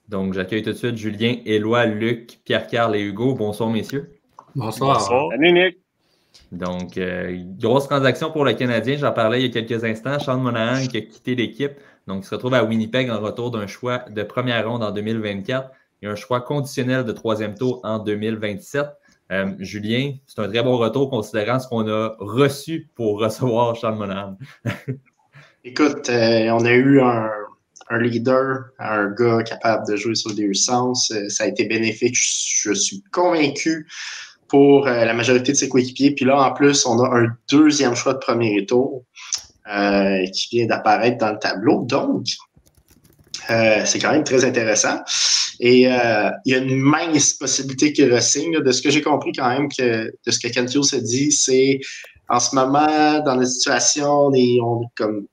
Donc, j'accueille tout de suite Julien, Éloi, Luc, Pierre-Carl et Hugo. Bonsoir, messieurs. Bonsoir. Bonsoir. Salut, Nick. Donc, grosse transaction pour le Canadien. J'en parlais il y a quelques instants. Sean Monahan qui a quitté l'équipe. Donc, il se retrouve à Winnipeg en retour d'un choix de première ronde en 2024 et un choix conditionnel de troisième tour en 2027. Julien, c'est un très bon retour considérant ce qu'on a reçu pour recevoir Sean Monahan. Écoute, on a eu un leader, un gars capable de jouer sur les deux sens. Ça a été bénéfique, je suis convaincu, pour la majorité de ses coéquipiers. Puis là, en plus, on a un deuxième choix de premier tour qui vient d'apparaître dans le tableau. Donc, c'est quand même très intéressant. Et il y a une mince possibilité qu'il re-signe. De ce que j'ai compris quand même, de ce que Kent Hughes a dit, c'est en ce moment, dans la situation, on est comme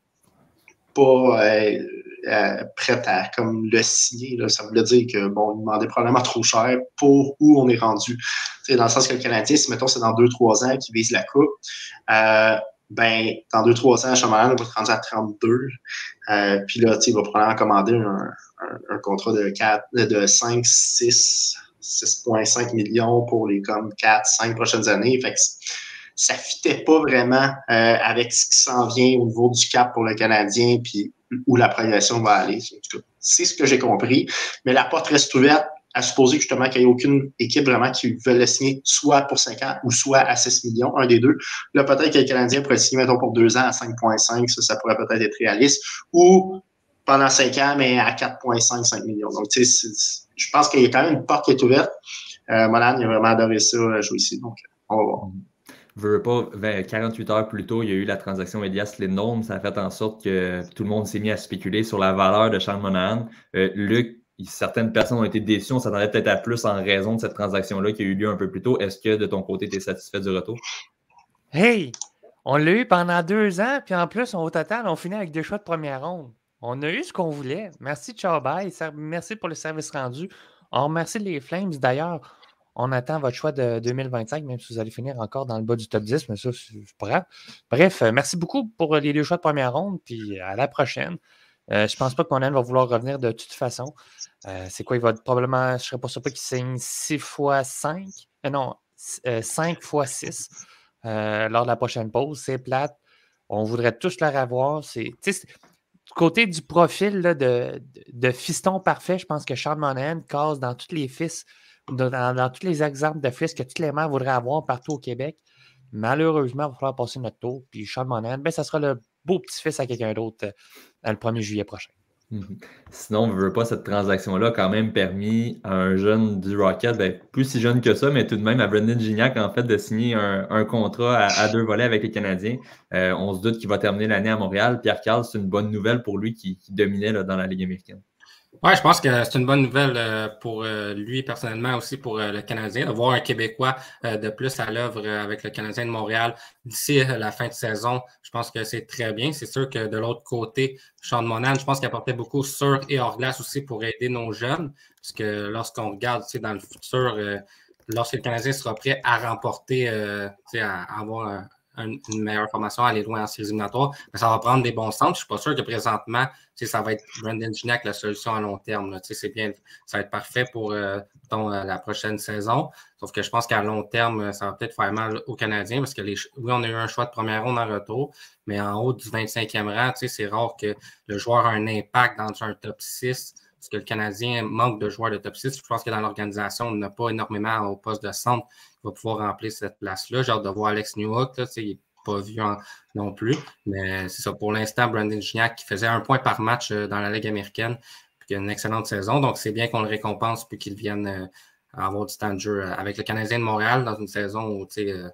pas prête à comme le signer. Là. Ça voulait dire que bon, il demandait probablement trop cher pour où on est rendu. T'sais, dans le sens que le Canadien, si mettons c'est dans 2-3 ans qu'il vise la coupe, ben dans 2-3 ans, Chamalan va être rendu à 32. Puis là, il va probablement commander un contrat de 5, 6, 6,5 millions pour les comme 4, 5 prochaines années. Fait que ça ne fitait pas vraiment avec ce qui s'en vient au niveau du cap pour le Canadien, puis où la progression va aller. En tout cas, c'est ce que j'ai compris. Mais la porte reste ouverte à supposer justement qu'il n'y ait aucune équipe vraiment qui veut le signer soit pour 5 ans ou soit à 6 millions, un des deux. Là, peut-être que le Canadien pourrait le signer, mettons, pour 2 ans à 5,5, ça pourrait peut-être être réaliste. Ou pendant 5 ans, mais à 4,5, 5 millions. Donc, tu sais, je pense qu'il y a quand même une porte qui est ouverte. Molan, il a vraiment adoré ça, jouer ici. Donc, on va voir. Veux pas, 48 heures plus tôt, il y a eu la transaction Elias Lindholm. Ça a fait en sorte que tout le monde s'est mis à spéculer sur la valeur de Sean Monahan. Luc, certaines personnes ont été déçues. On s'attendait peut-être à plus en raison de cette transaction-là qui a eu lieu un peu plus tôt. Est-ce que de ton côté, tu es satisfait du retour? Hey! On l'a eu pendant 2 ans, puis en plus, au total, on finit avec 2 choix de première ronde. On a eu ce qu'on voulait. Merci, ciao, bye. Merci pour le service rendu. On remercie les Flames. D'ailleurs, on attend votre choix de 2025, même si vous allez finir encore dans le bas du top 10, mais ça, c'est pas grave. Bref, merci beaucoup pour les 2 choix de première ronde, puis à la prochaine. Je pense pas que Monahan va vouloir revenir de toute façon. C'est quoi? Il va probablement, je ne serais pas surpris qu'il signe 6 fois 5. Non, 5 fois 6 lors de la prochaine pause. C'est plate. On voudrait tous le revoir. Du côté du profil là, de fiston parfait, je pense que Sean Monahan casse dans tous les fils, dans tous les exemples de fils que toutes les mères voudraient avoir partout au Québec. Malheureusement, il va falloir passer notre tour. Puis Sean Monahan, ben, ça sera le beau petit-fils à quelqu'un d'autre le 1er juillet prochain. Sinon, on ne veut pas cette transaction-là quand même permis à un jeune du Rocket, ben, plus si jeune que ça, mais tout de même à Brendan Gignac, en fait, de signer un contrat à 2 volets avec les Canadiens. On se doute qu'il va terminer l'année à Montréal. Pierre-Carl, c'est une bonne nouvelle pour lui qui dominait là, dans la Ligue américaine. Oui, je pense que c'est une bonne nouvelle pour lui personnellement, aussi pour le Canadien, de voir un Québécois de plus à l'œuvre avec le Canadien de Montréal d'ici la fin de saison. Je pense que c'est très bien. C'est sûr que de l'autre côté, Sean Monahan, je pense qu'il apportait beaucoup sur et hors glace aussi pour aider nos jeunes. Parce que lorsqu'on regarde dans le futur, lorsque le Canadien sera prêt à remporter, à avoir une meilleure formation, aller loin en séries éliminatoires, mais ça va prendre des bons centres. Je ne suis pas sûr que présentement, ça va être Brendan Gignac la solution à long terme. C'est bien, ça va être parfait pour la prochaine saison. Sauf que je pense qu'à long terme, ça va peut-être faire mal aux Canadiens parce que oui, on a eu un choix de première ronde en retour, mais en haut du 25e rang, c'est rare que le joueur a un impact dans un top 6. Parce que le Canadien manque de joueurs de top 6. Je pense que dans l'organisation, on n'a pas énormément au poste de centre qui va pouvoir remplir cette place-là. J'ai hâte de voir Alex Newhook, il n'est pas vu non plus. Mais c'est ça, pour l'instant, Brendan Gignac qui faisait 1 point par match dans la Ligue américaine, puis qui a une excellente saison. Donc, c'est bien qu'on le récompense puis qu'il vienne avoir du temps de jeu avec le Canadien de Montréal dans une saison où il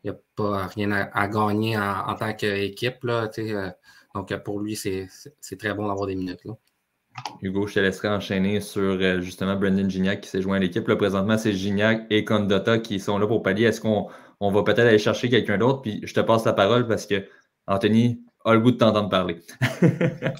n'y a pas rien à gagner en tant qu'équipe. Donc, pour lui, c'est très bon d'avoir des minutes. Là. Hugo, je te laisserai enchaîner sur justement Brendan Gignac qui s'est joint à l'équipe. Là, présentement, c'est Gignac et Condotta qui sont là pour pallier. Est-ce qu'on va peut-être aller chercher quelqu'un d'autre? Puis je te passe la parole parce que Anthony a le goût de t'entendre parler.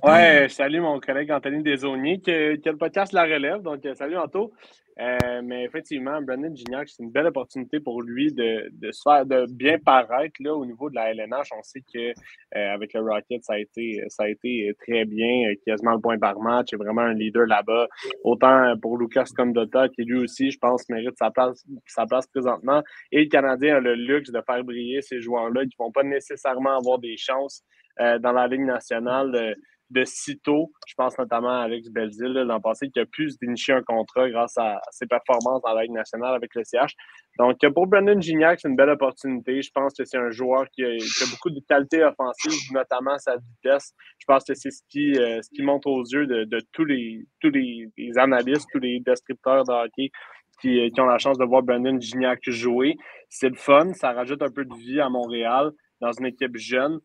Ouais, salut mon collègue Anthony Desaulniers qui a le podcast La Relève. Donc, salut Anto. Mais effectivement, Brandon Gignac, c'est une belle opportunité pour lui de se faire de bien paraître là, au niveau de la LNH. On sait que avec le Rocket, ça a été très bien, quasiment le point par match. Il est vraiment un leader là-bas. Autant pour Lucas Condotta, qui lui aussi, je pense, mérite sa place présentement. Et le Canadien a le luxe de faire briller ces joueurs-là qui ne vont pas nécessairement avoir des chances dans la Ligue nationale de sitôt. Je pense notamment à Alex Belzile l'an passé, qui a pu se dénicher un contrat grâce à ses performances dans la Ligue nationale avec le CH. Donc, pour Brandon Gignac, c'est une belle opportunité. Je pense que c'est un joueur qui a beaucoup de qualités offensives, notamment sa vitesse. Je pense que c'est ce qui montre aux yeux de tous les analystes, tous les descripteurs de hockey qui ont la chance de voir Brandon Gignac jouer. C'est le fun, ça rajoute un peu de vie à Montréal dans une équipe jeune.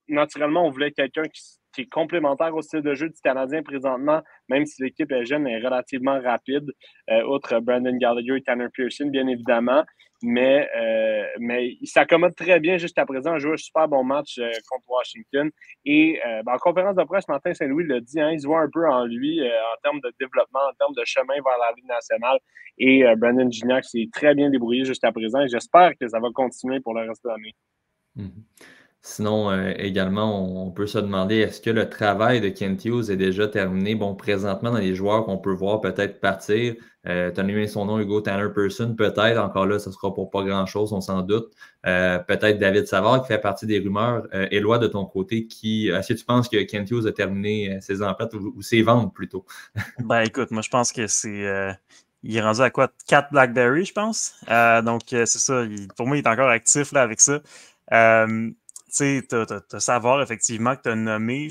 Naturellement, on voulait quelqu'un qui est complémentaire au style de jeu du Canadien présentement, même si l'équipe est jeune et relativement rapide, outre Brandon Gallagher et Tanner Pearson, bien évidemment. Mais il s'accommode très bien jusqu'à présent. Il a joué un super bon match contre Washington. Et en conférence de presse, Martin Saint-Louis l'a dit, il se voit un peu en lui en termes de développement, en termes de chemin vers la Ligue nationale. Et Brandon Gignac s'est très bien débrouillé jusqu'à présent. Et j'espère que ça va continuer pour le reste de l'année. Sinon, également, on peut se demander, est-ce que le travail de Kent Hughes est déjà terminé? Bon, présentement, dans les joueurs qu'on peut voir peut-être partir, tu as nommé son nom, Hugo Tanner Pearson, peut-être, encore là, ce ne sera pour pas grand-chose, on s'en doute. Peut-être David Savard, qui fait partie des rumeurs. Éloi, de ton côté, est-ce que tu penses que Kent Hughes a terminé ses emplettes ou ses ventes, plutôt? Ben, écoute, moi, je pense que il est rendu à quoi? 4 Blackberry, je pense. Donc, c'est ça. Pour moi, il est encore actif là, avec ça. Tu sais, t'as Savard, effectivement, que tu as nommé.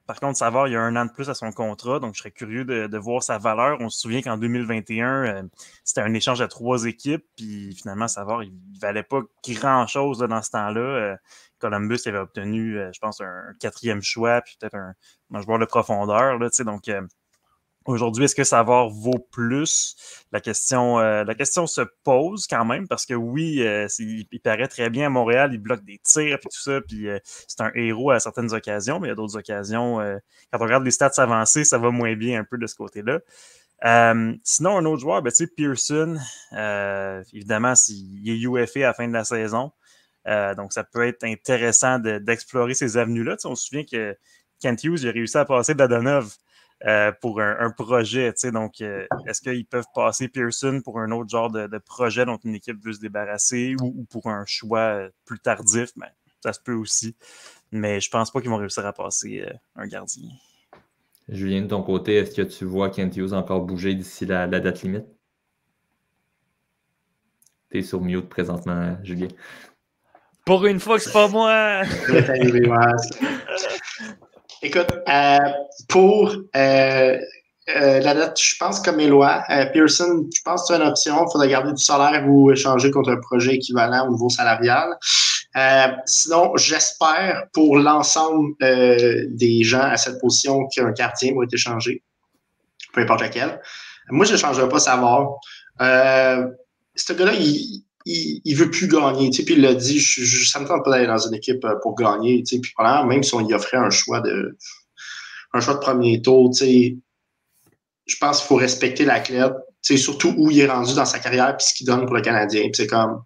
Par contre, Savard, il y a 1 an de plus à son contrat, donc je serais curieux de voir sa valeur. On se souvient qu'en 2021, c'était un échange à 3 équipes, puis finalement, Savard, il valait pas grand-chose dans ce temps-là. Columbus il avait obtenu, je pense, un 4e choix, puis peut-être un joueur de profondeur. Là, donc, aujourd'hui, est-ce que Savard vaut plus? La question se pose quand même, parce que oui, il paraît très bien à Montréal, il bloque des tirs et tout ça, puis c'est un héros à certaines occasions, mais il y a d'autres occasions, quand on regarde les stats avancées, ça va moins bien un peu de ce côté-là. Sinon, un autre joueur, Pearson, évidemment, il est UFA à la fin de la saison, donc ça peut être intéressant d'explorer ces avenues-là. On se souvient que Kent Hughes il a réussi à passer Dadonov pour un projet. Donc, est-ce qu'ils peuvent passer Pearson pour un autre genre de projet dont une équipe veut se débarrasser ou pour un choix plus tardif? Ben, ça se peut aussi. Mais je pense pas qu'ils vont réussir à passer un gardien. Julien, de ton côté, est-ce que tu vois Kent Hughes encore bouger d'ici la date limite? T'es sur mute présentement, Julien. Pour une fois que c'est pas moi! Écoute, pour la date, je pense comme Éloi, Pearson, je pense que c'est une option. Il faudrait garder du salaire ou échanger contre un projet équivalent au niveau salarial. Sinon, j'espère pour l'ensemble des gens à cette position qu'un gardien va être échangé, peu importe lequel. Moi, je ne changerai pas Savard. Ce gars-là, il veut plus gagner, tu sais, puis il l'a dit, ça me tente pas d'aller dans une équipe pour gagner, tu sais, puis probablement, même si on y offrait un choix de premier tour, tu sais, je pense qu'il faut respecter l'athlète, tu sais, surtout où il est rendu dans sa carrière puis ce qu'il donne pour le Canadien, puis c'est comme,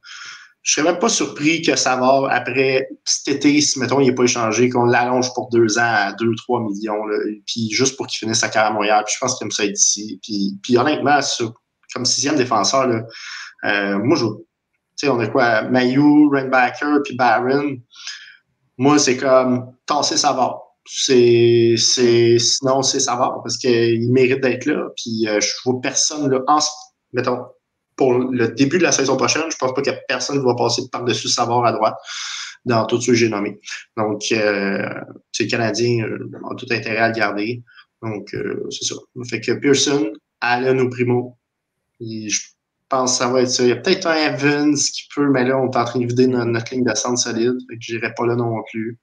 je serais même pas surpris que Savard, après cet été, si, mettons, il n'est pas échangé, qu'on l'allonge pour 2 ans à 2-3 millions, là, puis juste pour qu'il finisse sa carrière à Montréal, puis je pense qu'il aime ça être ici, puis honnêtement, comme 6e défenseur, là, moi, tu sais, on a quoi? Mailloux, Rainbacker, puis Barron. Moi, c'est comme tasser Savard. Sinon, c'est Savard parce qu'il mérite d'être là. Puis je vois personne, là, mettons, pour le début de la saison prochaine, je pense pas qu'il y a personne qui va passer par-dessus Savard à droite dans tous ceux que j'ai nommés. Donc, les Canadiens ont tout intérêt à le garder. Donc, c'est ça. Fait que Pearson, Allen ou Primo, je pense que ça va être ça. Il y a peut-être un Evans qui peut, mais là, on est en train de vider notre ligne de centre solide. Fait que j'irai pas là non plus.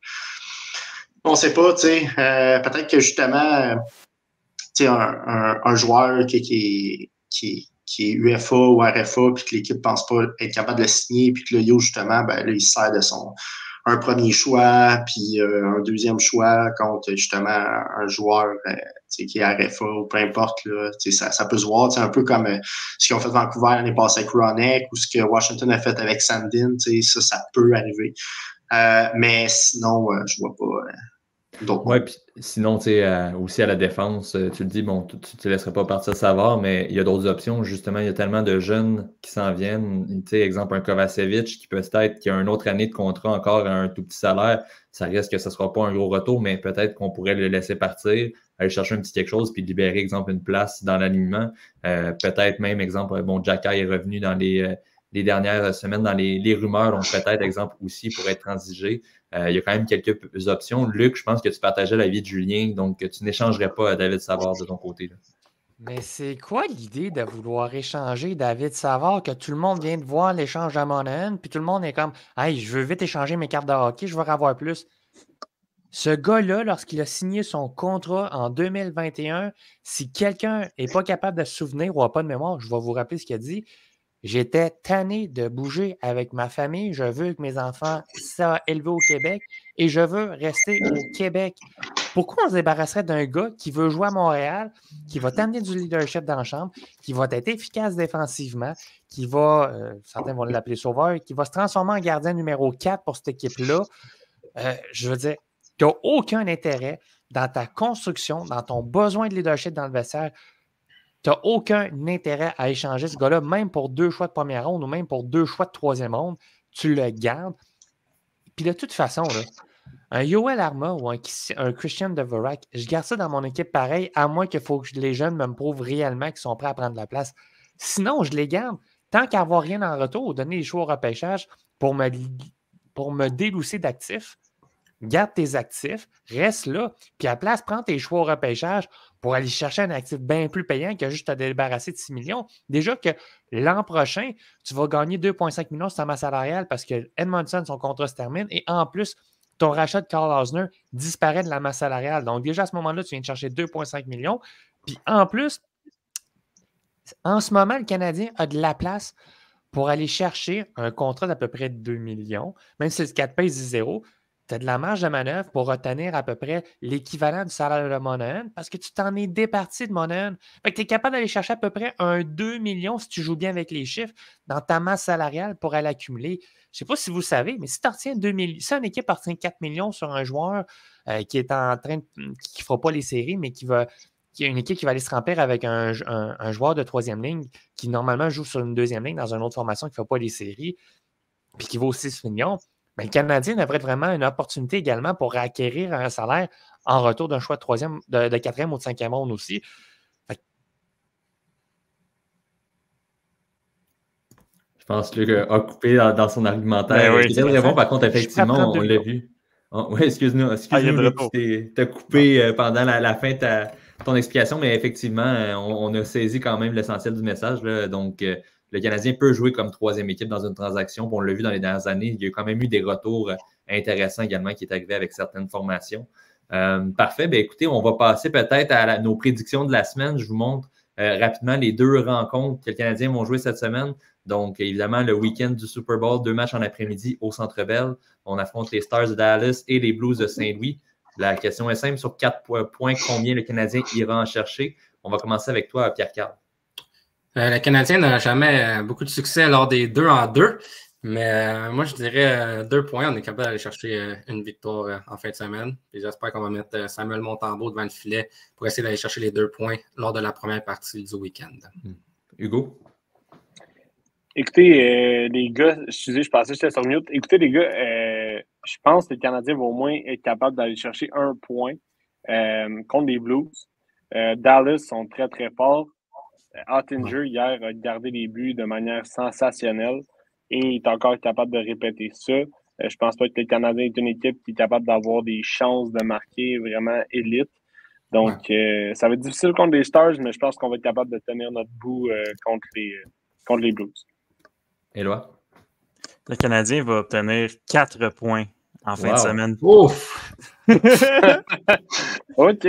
On sait pas, tu sais. Peut-être que justement, tu sais, un joueur qui est UFA ou RFA, puis que l'équipe pense pas être capable de le signer, puis que le Yo, justement, ben là, il se sert de un premier choix puis un deuxième choix contre justement un joueur qui est RFA ou peu importe. Là, ça peut se voir. Un peu comme ce qu'ils ont fait Vancouver l'année passée avec Ronek ou ce que Washington a fait avec Sandin. Ça peut arriver. Mais sinon, je vois pas d'autres. Oui, puis sinon, aussi à la défense, tu le dis, bon, tu ne te laisserais pas partir Savard, mais il y a d'autres options. Justement, il y a tellement de jeunes qui s'en viennent. Exemple, un Kovacevic qui peut-être qui a une autre année de contrat encore à un tout petit salaire. Ça risque que ce ne sera pas un gros retour, mais peut-être qu'on pourrait le laisser partir, aller chercher un petit quelque chose, puis libérer, exemple, une place dans l'alignement. Peut-être même, exemple, bon, Xhekaj est revenu dans les dernières semaines dans les rumeurs, donc peut-être, exemple, aussi pour être transigé. Il y a quand même quelques options. Luc, je pense que tu partageais l'avis de Julien, donc tu n'échangerais pas David Savard de ton côté. Là. Mais c'est quoi l'idée de vouloir échanger David Savard, que tout le monde vient de voir l'échange à Monahan, puis tout le monde est comme « Hey, je veux vite échanger mes cartes de hockey, je veux en avoir plus. » Ce gars-là, lorsqu'il a signé son contrat en 2021, si quelqu'un n'est pas capable de se souvenir ou n'a pas de mémoire, je vais vous rappeler ce qu'il a dit. J'étais tanné de bouger avec ma famille. Je veux que mes enfants soient élevés au Québec et je veux rester au Québec. Pourquoi on se débarrasserait d'un gars qui veut jouer à Montréal, qui va t'amener du leadership dans la chambre, qui va être efficace défensivement, qui va, certains vont l'appeler sauveur, qui va se transformer en gardien numéro 4 pour cette équipe-là? Je veux dire, tu n'as aucun intérêt dans ta construction, dans ton besoin de leadership dans le vestiaire. Tu n'as aucun intérêt à échanger ce gars-là, même pour 2 choix de première ronde ou même pour 2 choix de troisième ronde. Tu le gardes. Puis de toute façon, là, un Yoel Arma ou un Christian Dvorak, je garde ça dans mon équipe pareil, à moins qu'il faut que les jeunes me prouvent réellement qu'ils sont prêts à prendre la place. Sinon, je les garde. Tant qu'à avoir rien en retour, donner les choix au repêchage pour me délousser d'actifs, garde tes actifs, reste là, puis à la place, prends tes choix au repêchage pour aller chercher un actif bien plus payant que juste te débarrasser de 6 millions. Déjà que l'an prochain, tu vas gagner 2,5 millions sur ta masse salariale parce que Edmondson, son contrat se termine, et en plus, ton rachat de Carl Osner disparaît de la masse salariale. Donc déjà, à ce moment-là, tu viens de chercher 2,5 millions. Puis en plus, en ce moment, le Canadien a de la place pour aller chercher un contrat d'à peu près 2 millions, même si le 4 paye 0. Tu as de la marge de manœuvre pour retenir à peu près l'équivalent du salaire de Monahan parce que tu t'en es départi de Monahan. Fait que tu es capable d'aller chercher à peu près un 2 millions si tu joues bien avec les chiffres dans ta masse salariale pour aller accumuler. Je ne sais pas si vous savez, mais si tu retiens 2 millions, si une équipe retient 4 millions sur un joueur qui est en train qui ne fera pas les séries, mais qui a une équipe qui va aller se remplir avec un joueur de troisième ligne qui normalement joue sur une deuxième ligne dans une autre formation qui ne fait pas les séries, puis qui vaut 6 millions. Mais le Canadien devrait être vraiment une opportunité également pour acquérir un salaire en retour d'un choix de troisième, de quatrième ou de cinquième ronde aussi. Je pense que Luc a coupé dans son argumentaire. Oui, par contre, effectivement, on l'a vu. Oui, excuse-nous, tu t'as coupé pendant la fin de ton explication, mais effectivement, on a saisi quand même l'essentiel du message. Là, donc, le Canadien peut jouer comme troisième équipe dans une transaction. On l'a vu dans les dernières années. Il y a quand même eu des retours intéressants également qui est arrivé avec certaines formations. Parfait. Bien, écoutez, on va passer peut-être à nos prédictions de la semaine. Je vous montre rapidement les 2 rencontres que les Canadiens vont jouer cette semaine. Donc, évidemment, le week-end du Super Bowl, 2 matchs en après-midi au Centre Bell. On affronte les Stars de Dallas et les Blues de Saint-Louis. La question est simple. Sur 4 points, combien le Canadien ira en chercher? On va commencer avec toi, Pierre-Carl. Le Canadien n'a jamais beaucoup de succès lors des 2-en-2, mais moi, je dirais 2 points. On est capable d'aller chercher une victoire en fin de semaine. Puis j'espère qu'on va mettre Samuel Montembeault devant le filet pour essayer d'aller chercher les 2 points lors de la première partie du week-end. Hugo? Écoutez, les gars, excusez, je pensais que j'étais sur mute. Écoutez, les gars, je pense que les Canadiens vont au moins être capables d'aller chercher 1 point contre les Blues. Dallas sont très, très forts. Ottinger, hier, a gardé les buts de manière sensationnelle et il est encore capable de répéter ça. Je pense pas que le Canadien est une équipe qui est capable d'avoir des chances de marquer vraiment élite. Donc, ça va être difficile contre les Stars, mais je pense qu'on va être capable de tenir notre bout contre les Blues. Éloi? Le Canadien va obtenir 4 points en fin de semaine. Ouf! OK.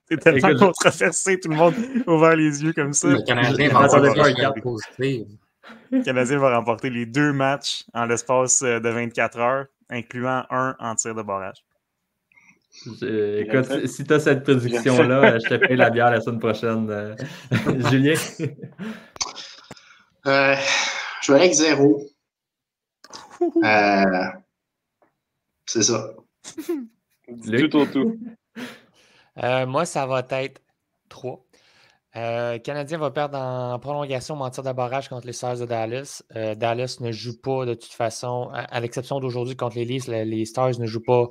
C'est tellement controversé, tout le monde a ouvert les yeux comme ça. Le Canadien va avoir une carte positive. Le Canadien va remporter les 2 matchs en l'espace de 24 heures, incluant un en tir de barrage. Écoute, si tu as cette prédiction-là, je te paye la bière la semaine prochaine. Julien? Je vais aller avec 0. C'est ça. Du tout. Moi, ça va être 3. Le Canadien va perdre en prolongation en tir de barrage contre les Stars de Dallas. Dallas ne joue pas de toute façon, à l'exception d'aujourd'hui contre les Leafs, les Stars ne jouent pas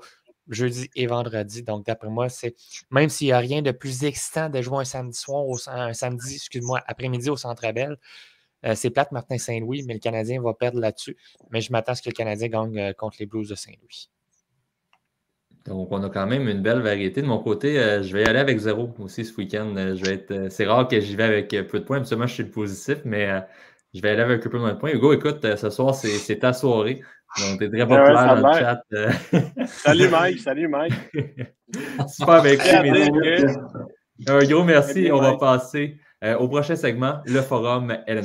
jeudi et vendredi. Donc, d'après moi, c'est même s'il n'y a rien de plus excitant de jouer un samedi soir, après-midi au Centre Bell. C'est plate, Martin Saint-Louis, mais le Canadien va perdre là-dessus. Mais je m'attends à ce que le Canadien gagne contre les Blues de Saint-Louis. Donc, on a quand même une belle variété. De mon côté, je vais y aller avec 0 aussi ce week-end. C'est rare que j'y vais avec peu de points. Absolument, je suis le positif, mais je vais aller avec un peu moins de points. Hugo, écoute, ce soir, c'est ta soirée. Donc, t'es très populaire dans le chat. Salut Mike. Super, bien écoute, un gros merci. On va passer au prochain segment, le forum LNH.